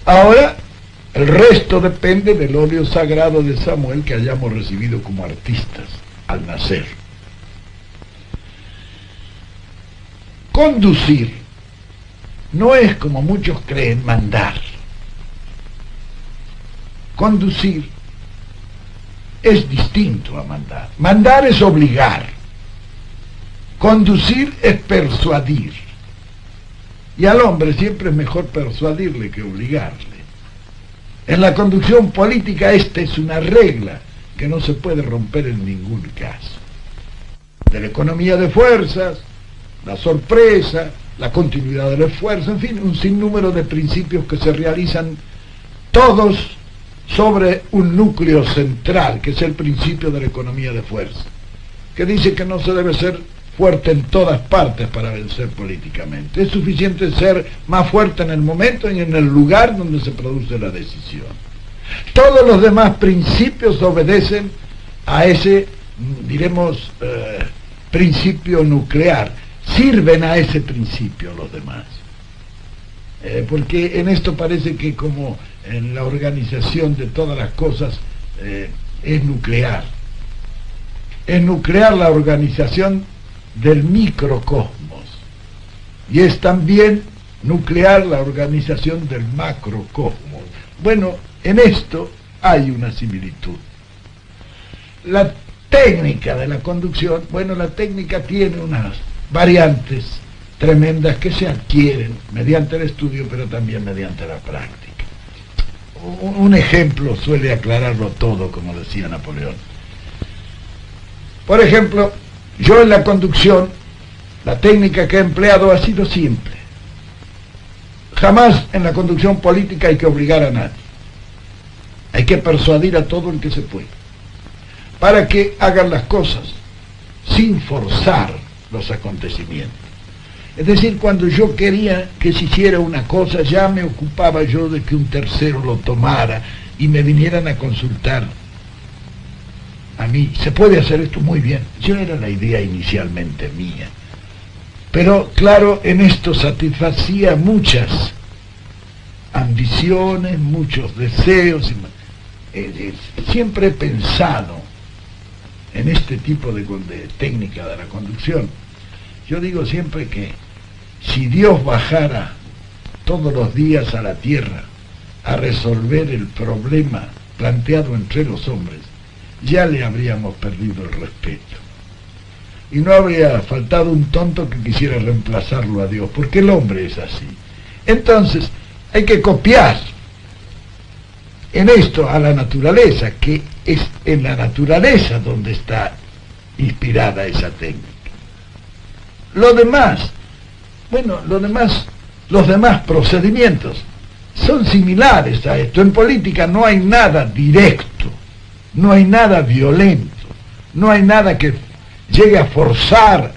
Ahora, el resto depende del óleo sagrado de Samuel que hayamos recibido como artistas al nacer. Conducir no es, como muchos creen, mandar. Conducir es distinto a mandar. Mandar es obligar. Conducir es persuadir. Y al hombre siempre es mejor persuadirle que obligarle. En la conducción política esta es una regla que no se puede romper en ningún caso. De la economía de fuerzas, la sorpresa, la continuidad del esfuerzo, en fin, un sinnúmero de principios que se realizan todos sobre un núcleo central, que es el principio de la economía de fuerza, que dice que no se debe ser fuerte en todas partes para vencer políticamente. Es suficiente ser más fuerte en el momento y en el lugar donde se produce la decisión. Todos los demás principios obedecen a ese, diremos, principio nuclear. Sirven a ese principio los demás. Porque en esto parece que, como en la organización de todas las cosas, es nuclear. Es nuclear la organización del microcosmos. Y es también nuclear la organización del macrocosmos. Bueno, en esto hay una similitud. La técnica de la conducción, bueno, la técnica tiene unas variantes tremendas que se adquieren mediante el estudio, pero también mediante la práctica. Un ejemplo suele aclararlo todo, como decía Napoleón. Por ejemplo, yo en la conducción, la técnica que he empleado ha sido simple. Jamás en la conducción política hay que obligar a nadie. Hay que persuadir a todo el que se puede, para que hagan las cosas sin forzar los acontecimientos. Es decir, cuando yo quería que se hiciera una cosa, ya me ocupaba yo de que un tercero lo tomara y me vinieran a consultar a mí. Se puede hacer esto muy bien. Yo era la idea inicialmente mía. Pero claro, en esto satisfacía muchas ambiciones, muchos deseos. Siempre he pensado en este tipo de técnica de la conducción. Yo digo siempre que si Dios bajara todos los días a la tierra a resolver el problema planteado entre los hombres, ya le habríamos perdido el respeto. Y no habría faltado un tonto que quisiera reemplazarlo a Dios, porque el hombre es así. Entonces, hay que copiar en esto a la naturaleza, que es en la naturaleza donde está inspirada esa técnica. Lo demás, bueno, los demás procedimientos son similares a esto. En política no hay nada directo, no hay nada violento, no hay nada que llegue a forzar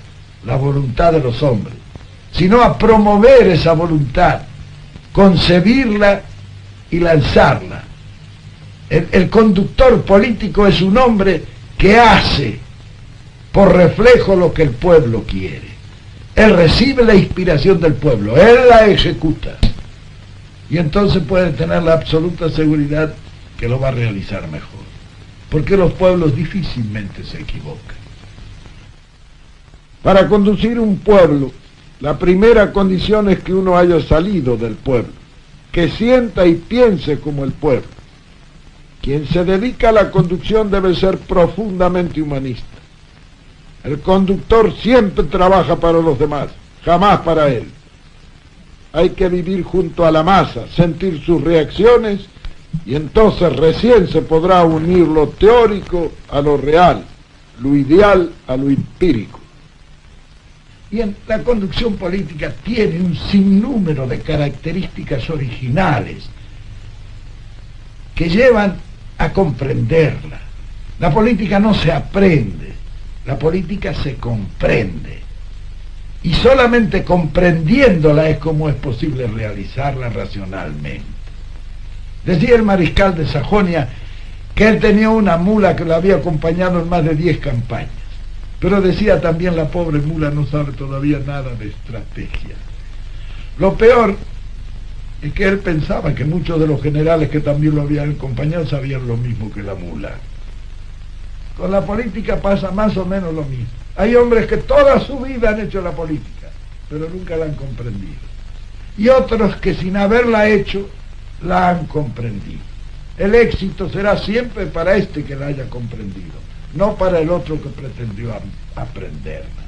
la voluntad de los hombres, sino a promover esa voluntad, concebirla y lanzarla. El conductor político es un hombre que hace por reflejo lo que el pueblo quiere. Él recibe la inspiración del pueblo, él la ejecuta, y entonces puede tener la absoluta seguridad que lo va a realizar mejor, porque los pueblos difícilmente se equivocan. Para conducir un pueblo, la primera condición es que uno haya salido del pueblo, que sienta y piense como el pueblo. Quien se dedica a la conducción debe ser profundamente humanista. El conductor siempre trabaja para los demás, jamás para él. Hay que vivir junto a la masa, sentir sus reacciones, y entonces recién se podrá unir lo teórico a lo real, lo ideal a lo empírico. Y en la conducción política tiene un sinnúmero de características originales que llevan a comprenderla. La política no se aprende, la política se comprende. Y solamente comprendiéndola es como es posible realizarla racionalmente. Decía el mariscal de Sajonia que él tenía una mula que lo había acompañado en más de 10 campañas. Pero decía también, la pobre mula no sabe todavía nada de estrategia. Lo peor es que él pensaba que muchos de los generales que también lo habían acompañado sabían lo mismo que la mula. Con la política pasa más o menos lo mismo. Hay hombres que toda su vida han hecho la política, pero nunca la han comprendido. Y otros que sin haberla hecho, la han comprendido. El éxito será siempre para este que la haya comprendido, no para el otro que pretendió aprenderla.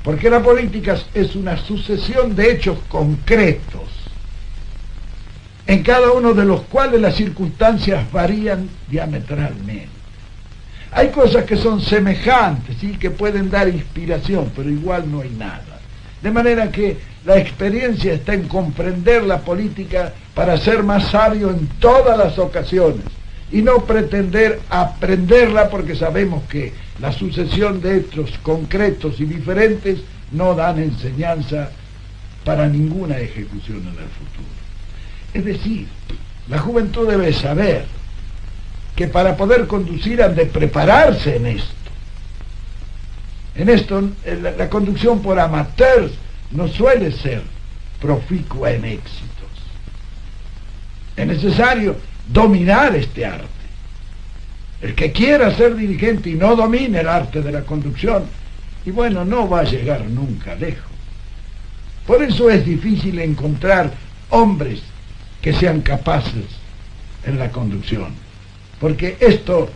Porque la política es una sucesión de hechos concretos, en cada uno de los cuales las circunstancias varían diametralmente. Hay cosas que son semejantes, ¿sí?, que pueden dar inspiración, pero igual no hay nada. De manera que la experiencia está en comprender la política para ser más sabio en todas las ocasiones y no pretender aprenderla, porque sabemos que la sucesión de hechos concretos y diferentes no dan enseñanza para ninguna ejecución en el futuro. Es decir, la juventud debe saber que para poder conducir han de prepararse en esto. En esto, la conducción por amateurs no suele ser proficua en éxitos. Es necesario dominar este arte. El que quiera ser dirigente y no domine el arte de la conducción, y bueno, no va a llegar nunca lejos. Por eso es difícil encontrar hombres que sean capaces en la conducción, porque esto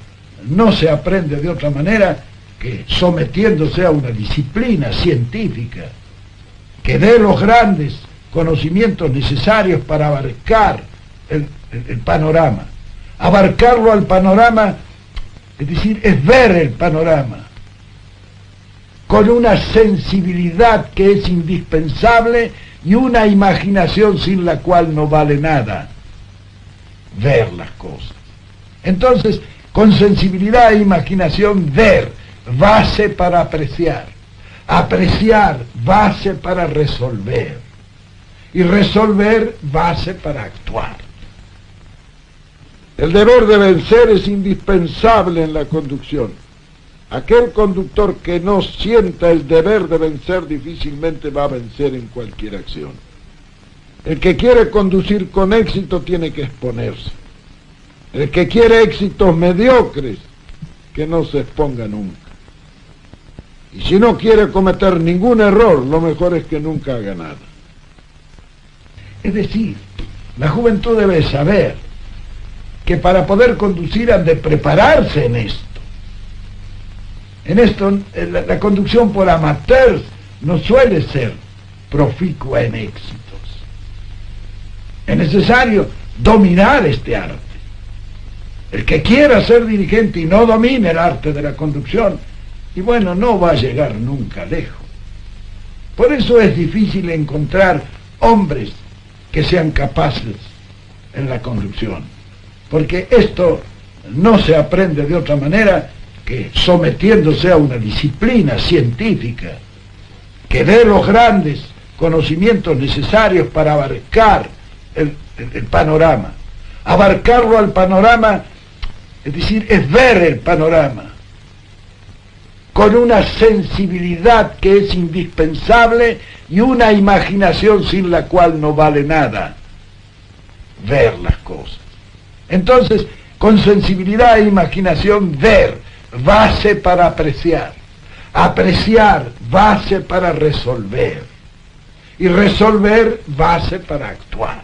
no se aprende de otra manera que sometiéndose a una disciplina científica que dé los grandes conocimientos necesarios para abarcar el panorama. Abarcarlo al panorama, es decir, es ver el panorama con una sensibilidad que es indispensable y una imaginación sin la cual no vale nada. Ver las cosas. Entonces, con sensibilidad e imaginación, ver, base para apreciar. Apreciar, base para resolver. Y resolver, base para actuar. El deber de vencer es indispensable en la conducción. Aquel conductor que no sienta el deber de vencer difícilmente va a vencer en cualquier acción. El que quiere conducir con éxito tiene que exponerse. El que quiere éxitos mediocres, que no se exponga nunca. Y si no quiere cometer ningún error, lo mejor es que nunca haga nada. Es decir, la juventud debe saber que para poder conducir han de prepararse en esto. En esto, la conducción por amateurs no suele ser proficua en éxitos. Es necesario dominar este arte. El que quiera ser dirigente y no domine el arte de la conducción, y bueno, no va a llegar nunca lejos. Por eso es difícil encontrar hombres que sean capaces en la conducción, porque esto no se aprende de otra manera que sometiéndose a una disciplina científica que dé los grandes conocimientos necesarios para abarcar el panorama. Abarcarlo al panorama, es decir, es ver el panorama con una sensibilidad que es indispensable y una imaginación sin la cual no vale nada. Ver las cosas. Entonces, con sensibilidad e imaginación, ver, base para apreciar. Apreciar, base para resolver. Y resolver, base para actuar.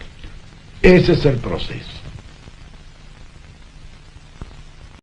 Ese es el proceso.